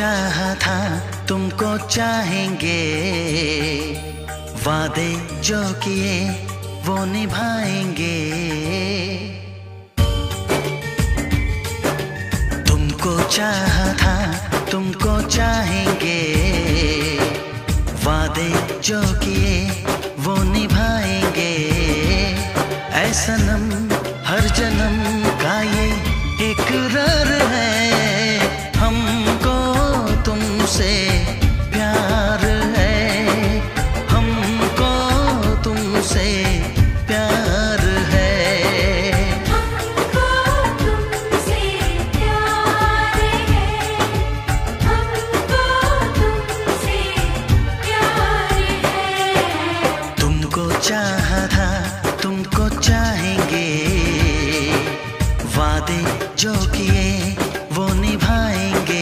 चाहा था तुमको चाहेंगे, वादे जो किए वो निभाएंगे। तुमको चाहा था तुमको चाहेंगे, वादे जो किए वो निभाएंगे। ऐ सनम हर जन्म का ये इकरार है, हमको तुमसे प्यार है, हमको तुमसे प्यार है, हमको तुमसे प्यार है, हमको तुमसे प्यार है। तुमको चाहा था तुमको चाहेंगे, वादे जो किए वो निभाएंगे।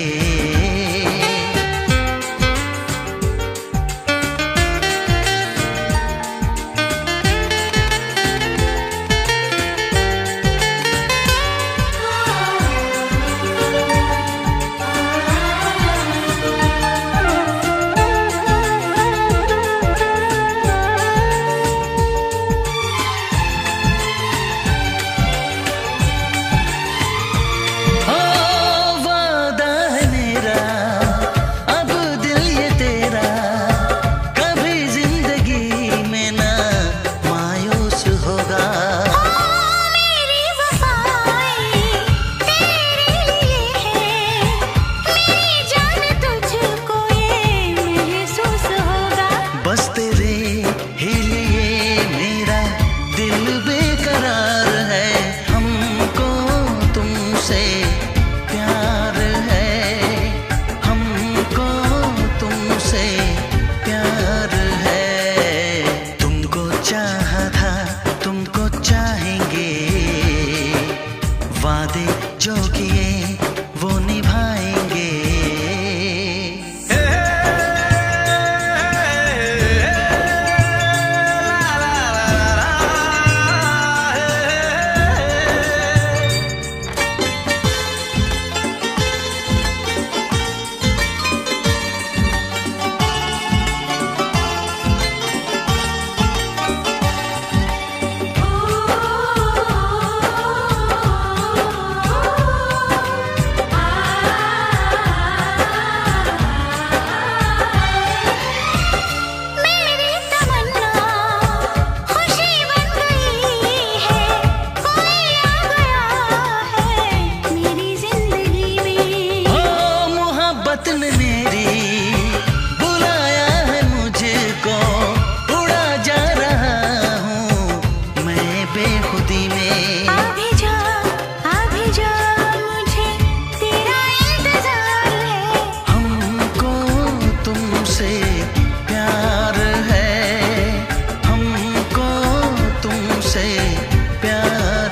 बस तेरे ही लिए मेरा दिल बेकरार है, हमको तुमसे प्यार है, हमको तुमसे प्यार है। तुमको चाहा था तुमको चाहेंगे, वादे जो किए वो निभाएंगे। प्यार